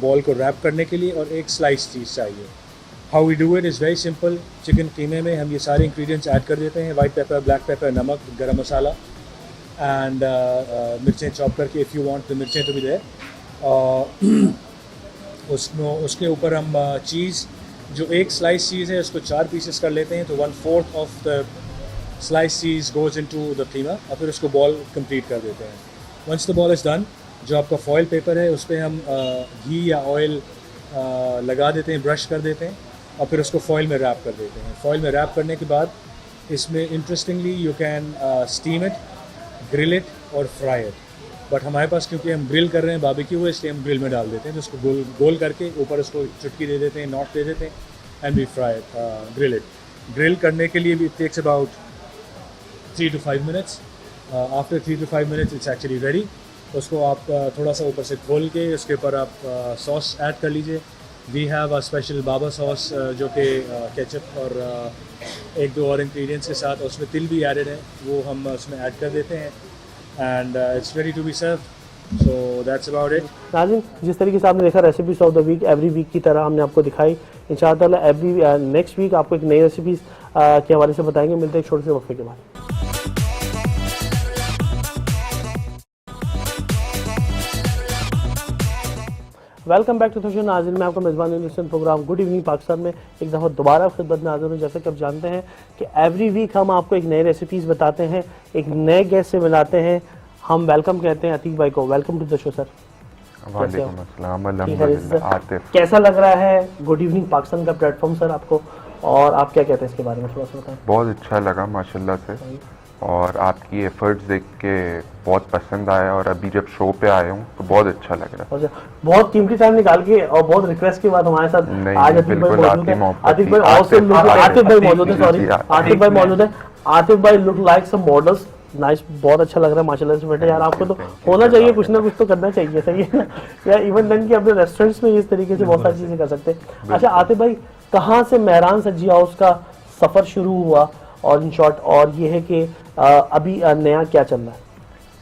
बॉल को रैप करने के लिए, और 1 स्लाइस चीज़ चाहिए। How we do it is very simple. Chicken कीमे में हम ये सारे इंग्रेडिएंट्स ऐड कर देते हैं, वाइट पेपर, ब्लैक पेपर, नमक, गरम मसाला एंड मिर्चें चॉप करके, इफ़ यू वांट द मिर्चें तो भी देयर। उसके ऊपर हम चीज़, जो 1 स्लाइस चीज़ है उसको 4 पीसेस कर लेते हैं, तो 1/4 of the slice cheese goes into the keema, और फिर उसको बॉल कंप्लीट कर देते हैं। Once the ball is done, जो आपका फॉयल पेपर है उस पर हम घी या ऑयल लगा देते हैं, ब्रश कर देते हैं, और फिर उसको फॉयल में रैप कर देते हैं। फॉयल में रैप करने के बाद इसमें interestingly you can steam it, grill it और फ्राई इट। बट हमारे पास क्योंकि हम ग्रिल कर रहे हैं बारबेक्यू हुए, इसलिए हम ग्रिल में डाल देते हैं, तो उसको गोल गोल करके ऊपर उसको चुटकी दे देते हैं, नॉट दे देते हैं, and we fry it, grill it. Grill करने के लिए भी it takes about 3 to 5 minutes. After 3 to 5 minutes it's actually ready. उसको आप थोड़ा सा ऊपर से खोल के उसके ऊपर आप सॉस ऐड कर लीजिए। We have a special Baba sauce जो कि केचप और 1-2 और इंग्रेडिएंट्स के साथ, उसमें तिल भी एडेड है, वो हम उसमें ऐड कर देते हैं, and it's ready to be serve. So that's about it. नाज़रीन, जिस तरीके से आपने देखा recipes of the week every week की तरह हमने आपको दिखाई, इंशाअल्लाह एवरी नेक्स्ट वीक आपको एक नई रेसिपीज के हवाले से बताएंगे। मिलते हैं एक छोटे से वक्फे के बाद। Welcome back to the show. नाज़रीन, मैं आपका मेज़बान प्रोग्राम गुड इवनिंग पाकिस्तान में एक दफ़ा दोबारा खिदमत में हाज़िर हूँ। जैसे कि आप जानते हैं कि एवरी वीक हम आपको एक नई रेसिपीज़ बताते हैं, एक नए गेस्ट से मिलाते हैं। हम वेलकम कहते हैं अतीक भाई को। Welcome to the show sir. वालेकुम अस्सलाम, अल्हम्दुलिल्लाह। आतिफ, कैसा लग रहा है गुड इवनिंग पाकिस्तान का प्लेटफॉर्म सर आपको, और आप क्या कहते हैं इसके बारे में थोड़ा सा बताएं। बहुत अच्छा लगा माशाल्लाह से, और आपकी एफर्ट्स देख के बहुत पसंद आया, और अभी जब शो पे आया हूँ तो बहुत अच्छा लग रहा है। बहुत कीमती टाइम निकाल के और बहुत रिक्वेस्ट के बाद हमारे साथ आज आतिफ भाई मौजूद है। आतिफ भाई आतिफ भाई मौजूद है, सॉरी आतिफ भाई मौजूद है। आतिफ भाई look like some models, nice, बहुत अच्छा लग रहा है माशाल्लाह से। बेटा यार आपको तो होना चाहिए, कुछ ना कुछ तो करना चाहिए, सही है ना यार। इवन देन कि अपने रेस्टोरेंट्स में इस तरीके से बहुत सारी चीजें कर सकते हैं। अच्छा आतिफ भाई, कहाँ से मेहरान सज्जी हाउस का सफर शुरू हुआ, और इन शॉर्ट और ये है कि अभी नया क्या चल रहा है?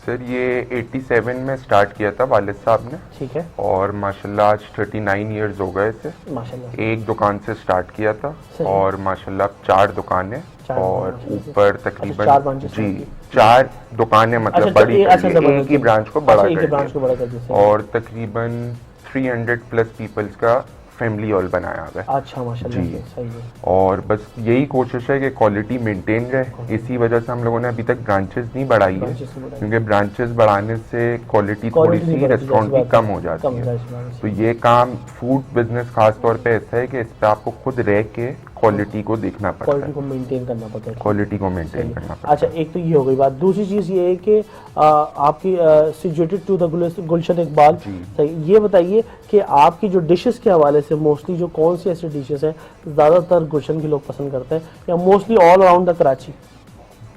सर ये 87 में स्टार्ट किया था वालिद साहब ने, ठीक है, और माशाल्लाह आज 39 इयर्स हो गए थे। माशाल्लाह एक दुकान से स्टार्ट किया था, और माशाल्लाह 4 दुकानें, और ऊपर तकरीबन जी 4 दुकानें, मतलब बड़ी एक ही ब्रांच को बड़ा कर दिया, और तकरीबन 300 प्लस पीपल्स का फैमिली हॉल बनाया हुआ है। अच्छा माशाल्लाह, सही है। और बस यही कोशिश है कि क्वालिटी मेंटेन रहे। इसी वजह से हम लोगों ने अभी तक ब्रांचेस नहीं बढ़ाई है, क्योंकि ब्रांचेस बढ़ाने से क्वालिटी थोड़ी सी रेस्टोरेंट की कम हो जाती है। तो ये काम फूड बिजनेस खास तौर पे ऐसा है कि इस पे आपको खुद रह के क्वालिटी को देखना पड़ता है, क्वालिटी को मेंटेन करना पड़ता है, क्वालिटी को मेंटेन करना पड़ता है। अच्छा, एक तो ये हो गई बात। दूसरी चीज़ ये है कि आपकी सिचुएटेड टू द गुलशन इकबाल, सही, ये बताइए कि आपकी जो डिशेस के हवाले से मोस्टली जो कौन सी ऐसी डिशेस हैं ज़्यादातर गुलशन के लोग पसंद करते हैं, या mostly all around the Karachi?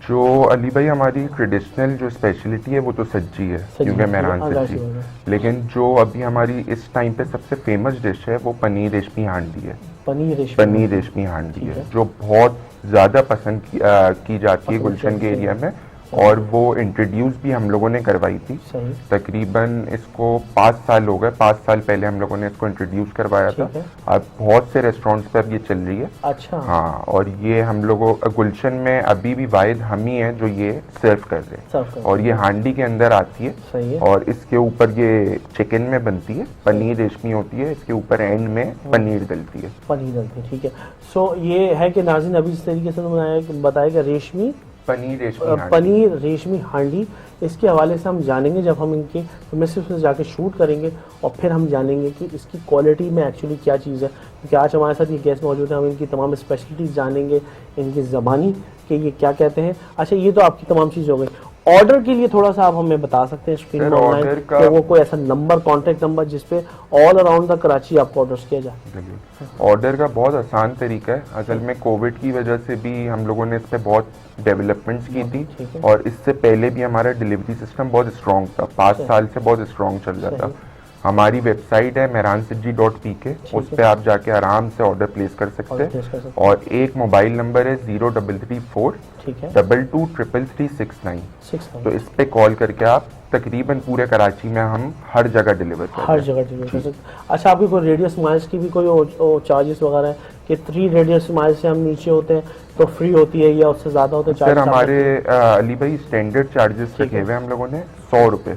जो अली भाई हमारी ट्रेडिशनल जो स्पेशलिटी है वो तो सज्जी है, क्योंकि मेहरान सज्जी, लेकिन जो अभी हमारी इस टाइम पे सबसे फेमस डिश है वो पनीर रेशमी हांडी है। पनीर रेशमी हांडी है जो बहुत ज़्यादा पसंद की जाती है गुलशन के एरिया में, और वो इंट्रोड्यूस भी हम लोगों ने करवाई थी। तकरीबन इसको 5 साल हो गए, 5 साल पहले हम लोगों ने इसको इंट्रोड्यूस करवाया था। अब बहुत से रेस्टोरेंट्स पे अब ये चल रही है। अच्छा, हाँ, और ये हम लोगों गुलशन में अभी भी वाहिद हम ही हैं जो ये सर्व कर रहे हैं, और ये हांडी के अंदर आती है, और इसके ऊपर ये चिकन में बनती है, पनीर रेशमी होती है, इसके ऊपर एंड में पनीर डलती है। ठीक है। सो ये है कि नाज़रीन अभी इस तरीके से बताया रेशमी पनीर रेशमी हांडी, इसके हवाले से हम जानेंगे जब हम इनके प्रीमिसेस में जाके शूट करेंगे, और फिर हम जानेंगे कि इसकी क्वालिटी में एक्चुअली क्या चीज़ है। क्योंकि आज हमारे साथ ये गेस्ट मौजूद है, हम इनकी तमाम स्पेशलिटीज़ जानेंगे, इनकी ज़बानी कि ये क्या कहते हैं। अच्छा, ये तो आपकी तमाम चीज़ हो गई। ऑर्डर के लिए थोड़ा सा आप हमें बता सकते हैं स्क्रीन पर ऑनलाइन तो वो कोई ऐसा नंबर, कॉन्टेक्ट नंबर जिसपे ऑल अराउंड द कराची आपको ऑर्डर्स किया जाए? ऑर्डर का बहुत आसान तरीका है। असल में कोविड की वजह से भी हम लोगों ने इस पे बहुत डेवलपमेंट्स की थी और इससे पहले भी हमारा डिलीवरी सिस्टम बहुत स्ट्रॉन्ग था, 5 साल से बहुत स्ट्रॉन्ग चल रहा था। हमारी वेबसाइट है mehransajji.pk, उस पे आप जाके आराम से ऑर्डर प्लेस कर सकते हैं और एक मोबाइल नंबर है 0334 223369। तो इस पे कॉल करके आप तकरीबन पूरे कराची में हम हर जगह डिलीवर करते हैं। हर जगह डिलीवर कर सकते। अच्छा, आपकी कोई रेडियस माइल्स की भी कोई चार्जेस वगैरह है कि 3 रेडियस माइल्स से हम नीचे होते हैं तो फ्री होती है या उससे ज्यादा होते हैं? सर हमारे अली भाई स्टैंडर्ड चार्जेस रखे हुए हम लोगों ने 100 रुपए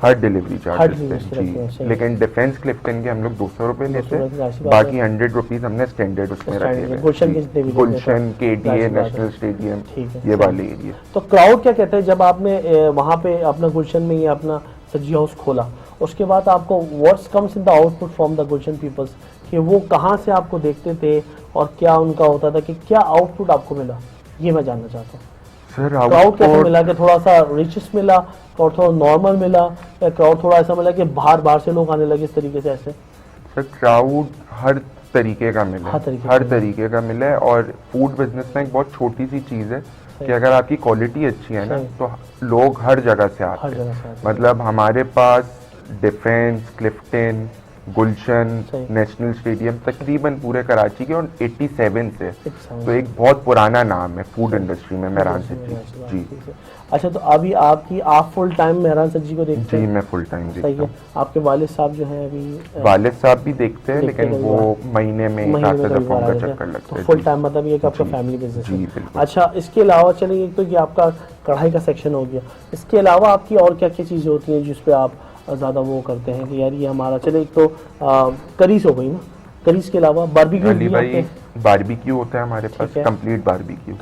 हर डिलीवरी चार्जेस पे जी, लेकिन डिफेंस क्लिफ्टन के हम लोग 200 रुपए लेते हैं, बाकी 100 रुपीज हमने स्टैंडर्ड उसमें रखे हुए हैं। गुलशन, KDA, नेशनल स्टेडियम, ये वाले एरिया। तो क्राउड क्या कहते हैं जब आपने वहाँ पे अपना गुलशन में ये अपना सज्जी हाउस खोला, उसके बाद आपको what's comes in the output from the Gulshan peoples, कि वो कहाँ से आपको देखते थे और क्या उनका होता था, कि क्या आउटपुट आपको मिला, ये मैं जानना चाहता हूँ। सर क्राउड कैसे मिला, कि थोड़ा सा रिचेस मिला और थोड़ा नॉर्मल मिला, या क्राउड थोड़ा ऐसा मिला कि बाहर से लोग आने लगे इस तरीके से? ऐसे सर क्राउड हर तरीके का मिला, हर तरीके का मिला है। और फूड बिजनेस में एक बहुत छोटी सी चीज़ है कि अगर आपकी क्वालिटी अच्छी है ना तो लोग हर जगह से आते हैं। मतलब हमारे पास डिफेंस, क्लिफ्टन, गुलशन, नेशनल स्टेडियम तकरीबन पूरे कराची के और 87 से, तो एक बहुत पुराना नाम है फूड इंडस्ट्री में मेहरान सज्जी जी। अच्छा, तो अभी आप फुल टाइम मेहरान सज्जी को देखते हैं? जी मैं फुल टाइम देखता हूँ। आपके वालिद साहब जो हैं अभी? वालिद साहब भी देखते हैं लेकिन वो महीने में एक आध दफा का चक्कर लगता है। फुल टाइम मतलब ये कि आपका फैमिली बिजनेस जी है। बिल्कुल। अच्छा, इसके अलावा चलिए, एक तो ये आपका कढ़ाई का सेक्शन हो गया, इसके अलावा आपकी और क्या क्या चीज़ें होती हैं जिस पे आप ज़्यादा वो करते हैं कि यार ये हमारा, चले एक तो करीज हो गई ना, करीज के अलावा बारबेक्यू अली भाई बारबेक्यू होता है हमारे पास, कंप्लीट बारबेक्यू,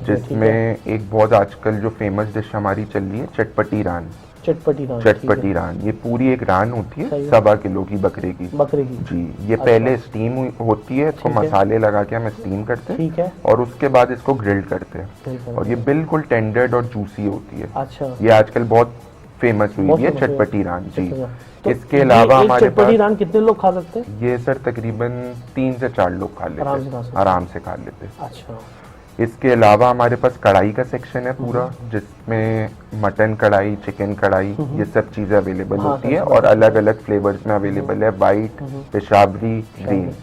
जिसमें एक बहुत आजकल जो फेमस डिश हमारी चल रही है चटपटी रान। ये पूरी एक रान होती है 1.25 किलो की बकरे की जी। ये पहले स्टीम होती है, इसको मसाले लगा के हम स्टीम करते हैं और उसके बाद इसको ग्रिल्ड करते हैं और ये बिल्कुल टेंडर्ड और जूसी होती है। अच्छा, ये आजकल बहुत फेमस हुई है चटपटी रान जी। तो इसके अलावा हमारे पास रान कितने लोग खा सकते हैं? ये सर तकरीबन 3 से 4 लोग खा लेते हैं, आराम से खा लेते हैं। अच्छा, इसके अलावा हमारे पास कढ़ाई का सेक्शन है पूरा, जिसमें मटन कढ़ाई, चिकन कढ़ाई, ये सब चीज़ें अवेलेबल होती है और अलग अलग फ्लेवर्स में अवेलेबल है, वाइट, पेशावरी, ग्रीन।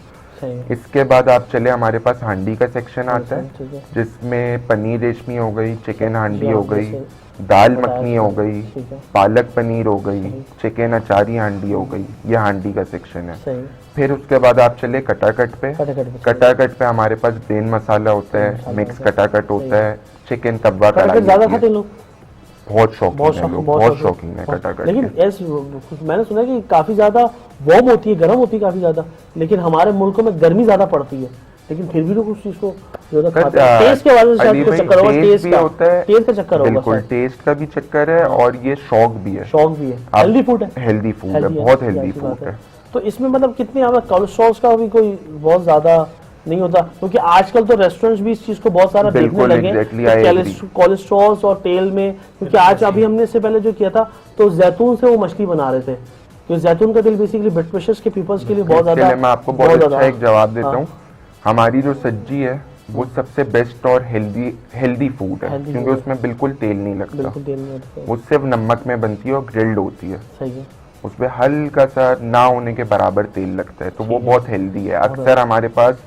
इसके बाद आप चले, हमारे पास हांडी का सेक्शन आता है जिसमें पनीर रेशमी हो गई, चिकन हांडी हो गई, दाल मखनी हो गई, पालक पनीर हो गई, चिकन अचारी हांडी हो गई, ये हांडी का सेक्शन है। फिर उसके बाद आप चले कटाकट पे। कटाकट पे हमारे पास ब्रेन मसाला होता है, मिक्स कटाकट होता है, चिकन कब्बा कढ़ाई, बहुत शौकीन है कटाकट। लेकिन मैंने सुना है कि काफी ज्यादा वार्म होती है, गर्म होती है काफी ज्यादा, लेकिन हमारे मुल्कों में गर्मी ज्यादा पड़ती है, लेकिन फिर भी लोग उस चीज को टेस्ट के बारे में चक्कर होगा, टेस्ट का चक्कर होगा, बिल्कुल टेस्ट का भी चक्कर है और ये शौक भी है, हेल्दी फूड है, बहुत हेल्दी फूड है। तो इसमें मतलब कितने हमें कोलेस्ट्रॉल का भी कोई बहुत ज्यादा नहीं होता, क्योंकि आजकल तो रेस्टोरेंट्स भी इस चीज को बहुत सारा देखने लगे कोलेस्ट्रॉल और तेल में, क्योंकि आज अभी हमने इससे पहले जो किया था तो जैतून से वो मछली बना रहे थे, तो जैतून का तेल बेसिकली ब्लड प्रेशर के पीपल्स के लिए बहुत ज्यादा। मैं आपको बहुत अच्छा एक जवाब देता हूँ, हमारी जो सज्जी है वो सबसे बेस्ट और हेल्दी फूड है, क्योंकि उसमें बिल्कुल तेल नहीं लगता, वो सिर्फ नमक में बनती है और ग्रिल्ड होती है, उसमें हल्का सा ना होने के बराबर तेल लगता है, तो वो बहुत हेल्दी है। अक्सर हमारे पास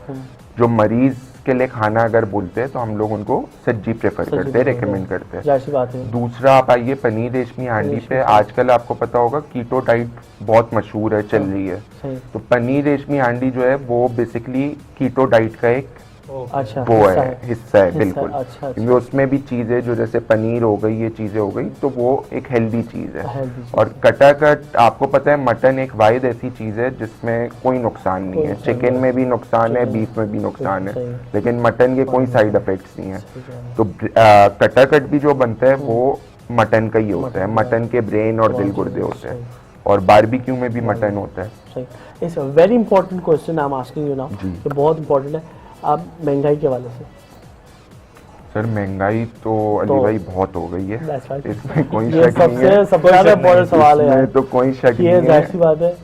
जो मरीज के लिए खाना अगर बोलते हैं तो हम लोग उनको सज्जी प्रेफर करते हैं, रेकमेंड करते हैं। दूसरा आप आइए पनीर रेशमी हांडी पे, आजकल आपको पता होगा कीटो डाइट बहुत मशहूर है, चल रही है, तो पनीर रेशमी हांडी जो है वो बेसिकली कीटो डाइट का एक वो है, हिस्सा है बिल्कुल, क्योंकि उसमें भी चीजें जो जैसे पनीर हो गई, ये चीजें हो गई, तो वो एक हेल्दी चीज है। और कटाकट आपको पता है मटन एक वाहिद ऐसी चीज है जिसमें कोई नुकसान नहीं है, चिकन में भी नुकसान है, बीफ में भी नुकसान है, लेकिन मटन के कोई साइड इफेक्ट्स नहीं है। तो कटाकट भी जो बनता है वो मटन का ही होता है, मटन के ब्रेन और दिल गुर्दे होते हैं, और बारबेक्यू में भी मटन होता है। It's a very important question I am asking you now, बहुत इंपॉर्टेंट है। आप महंगाई के वाले से सर महंगाई तो अली भाई बहुत हो गई है, That's right. इसमें कोई ये शक नहीं है, सबसे ज्यादा इम्पोर्टेंट सवाल है यार। इसमें तो कोई शक ये नहीं जाहिर सी है। बात है।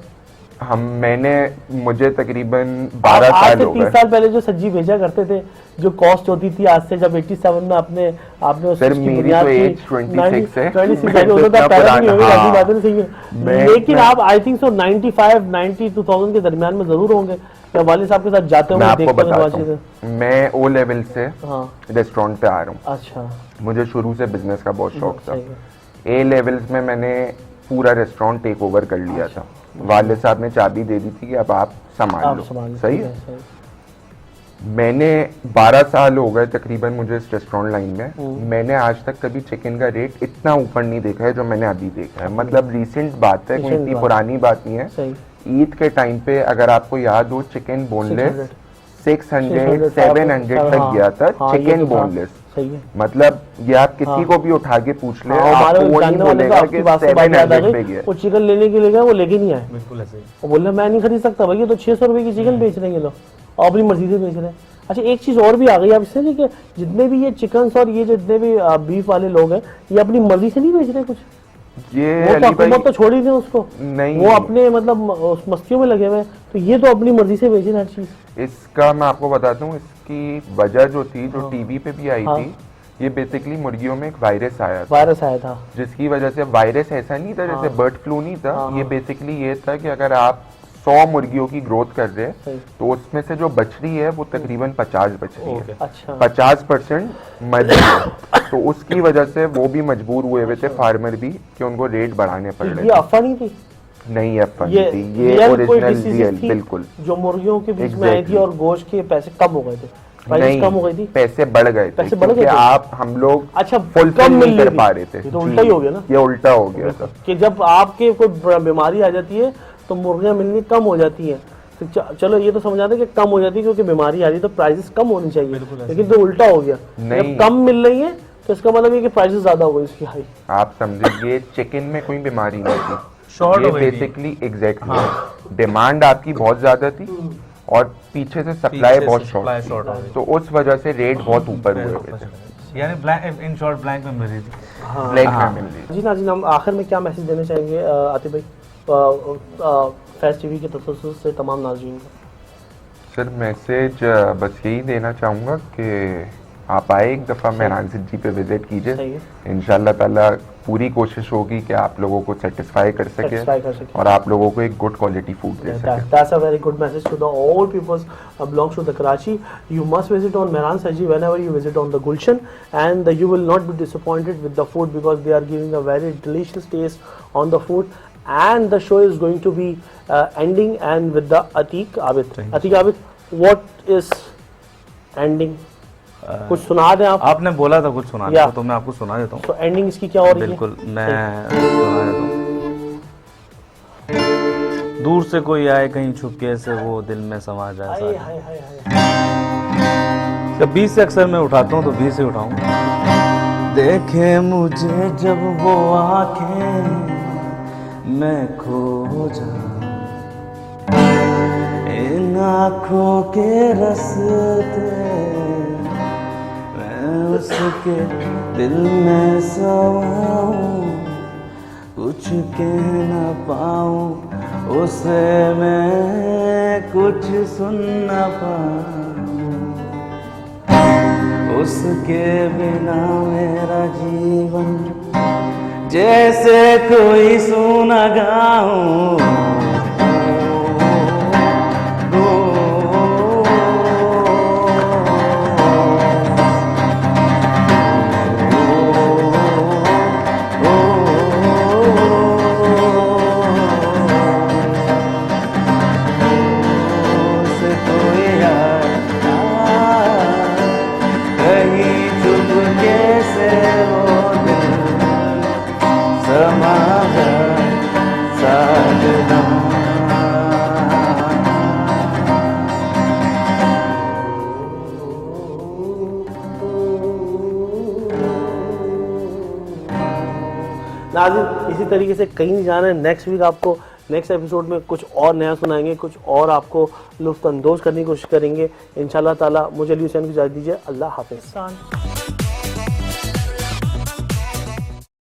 मुझे तकरीबन 12 आज साल से हो 30 गए। साल पहले जो सब्जी भेजा करते थे, जो कॉस्ट होती थी आज से, जब 87 में आपने सर मेरी तो एज 26 है, 26 होता था, पहले नहीं होगी, ऐसी बात नहीं, सही है। लेकिन आप आई थिंक सो 95 90 2000 के दरमियान में जरूर होंगे। मैं वाले साहब के साथ जाते मैं हुए आपको देखते बताता हुए। हूँ, मैं ओ लेवल से हाँ रेस्टोरेंट पे आ रहा हूँ। अच्छा, मुझे शुरू से बिजनेस का बहुत शौक था। सही है। ए लेवल्स में मैंने पूरा रेस्टोरेंट टेक ओवर कर लिया था। वाले साहब ने चाबी दे दी थी कि अब आप संभाल लो। सही है। मैंने 12 साल हो गए तकरीबन मुझे इस रेस्टोरेंट लाइन में, मैंने आज तक कभी चिकन का रेट इतना ऊपर नहीं देखा है जो मैंने अभी देखा है। मतलब रिसेंट बात है, कोई इतनी पुरानी बात नहीं है। ईद के टाइम पे अगर आपको याद हो, चिकन बोनलेस 600 700 तक गया था, चिकन बोनलेस। मतलब ये आप किसी को भी उठा के पूछ ले, आपको वो नहीं बोलेगा कि 700 पे गया। वो चिकन लेने के लिए गए, वो लेके नहीं आए। बिल्कुल ऐसे ही। वो बोल रहे मैं नहीं खरीद सकता भाई, ये तो 600 रुपए की चिकन बेच रहे हैं ये लोग, और अपनी मर्जी से बेच रहे हैं। अच्छा, एक चीज और भी आ गई अब इससे कि जितने भी ये चिकन और ये जितने भी बीफ वाले लोग हैं, ये अपनी मर्जी से नहीं बेच रहे कुछ। ये वो तो हुकूमत तो छोड़ ही दें उसको, नहीं, वो अपने मतलब उस मस्तियों में लगे हुए हैं, तो ये तो अपनी मर्जी से बेच रहे हर चीज। इसका मैं आपको बताता हूँ, इसकी वजह जो थी, जो टीवी पे भी आई थी, ये बेसिकली मुर्गियों में एक वायरस आया था, जिसकी वजह से वायरस ऐसा नहीं था जैसे बर्ड फ्लू नहीं था, ये बेसिकली ये था कि अगर आप 100 मुर्गियों की ग्रोथ कर रहे हैं तो उसमें से जो बच रही है वो तकरीबन 50 बच रही है। अच्छा। 50% मर रही है। तो उसकी वजह से वो भी मजबूर हुए थे फार्मर भी कि उनको रेट बढ़ाने पड़ रहे। ये अफवाह नहीं थी, नहीं अफवाह नहीं थी, ये ओरिजिनल रियल बिल्कुल जो मुर्गियों के बीच में आई थी, और गोश्त के पैसे कम हो गए थे, नहीं कम हो गई थी, पैसे बढ़ गए थे, पैसे बढ़ गए थे। आप हम लोग अच्छा फुलफिल नहीं कर पा रहे थे। तो उल्टा ही हो गया ना, ये उल्टा हो गया था कि जब आपके कोई बीमारी आ जाती है तो मुर्गियां मिलनी कम हो जाती है। तो चलो ये तो समझ आते कि कम हो जाती है क्योंकि बीमारी आ रही है तो प्राइसेस कम होनी चाहिए, लेकिन तो उल्टा हो गया। जब कम मिल रही है तो इसका मतलब ये कि प्राइसेस ज्यादा हो गई इसकी हाई। आप समझिए चिकन में कोई बीमारी नहीं थी, शॉर्ट ये बेसिकली एग्जैक्टली डिमांड आपकी बहुत ज्यादा थी और पीछे से सप्लाई बहुत शॉर्ट, तो उस वजह से रेट बहुत ऊपर हुए थे। यानी ब्लैंक, इन शॉर्ट ब्लैंक में मिल रही थी। ब्लैक में मिल रही थी। जी नाज़रीन, हम आखिर में क्या मैसेज देना चाहेंगे आतिफ भाई फैज़ टीवी के तसस्सुस से तमाम नाज़रीन को? सर मैसेज बस यही देना चाहूँगा कि आप आए एक दफ़ा मेहरान सिद्दी पे विजिट कीजिए, इंशाल्लाह ताला पूरी कोशिश होगी कि आप लोगों को सेटिस्फाई कर सके और आप लोगों को एक गुड क्वालिटी फूड दे सके। That's a very good message to the all people belongs to the Karachi. You must visit on Mehran Saji whenever you visit on the Gulshan, and you will not be disappointed with the food because they are giving a very delicious taste on the food. And the show is going to be ending and with the Atiq Abid. Atiq Abid, what is ending? कुछ सुना दें आप। आपने बोला था कुछ सुनाने को, तो मैं आपको सुना देता हूँ। तो एंडिंग इसकी क्या हो रही है? बिल्कुल मैं सुना देता हूँ। दूर से कोई आए कहीं छुपके से वो दिल में समा जाए। जब 20 से अक्सर मैं उठाता हूँ तो 20 से उठाऊँ। देखे मुझे जब वो आंखें मैं खो जाऊं, इन आँखों के रास्ते उसके दिल में समाऊं, कुछ कह न पाऊं उसे मैं, कुछ सुन न पाऊं उसके बिना मेरा जीवन जैसे कोई सुना गाऊं। नाज़रीन, इसी तरीके से कहीं नहीं जाना है। नेक्स्ट वीक आपको नेक्स्ट एपिसोड में कुछ और नया सुनाएंगे, कुछ और आपको लुत्फ़ अंदोज़ करने की कोशिश करेंगे इंशाल्लाह ताला। मुझे अली हुसैन को इजाज़त दीजिए। अल्लाह हाफ़िज़।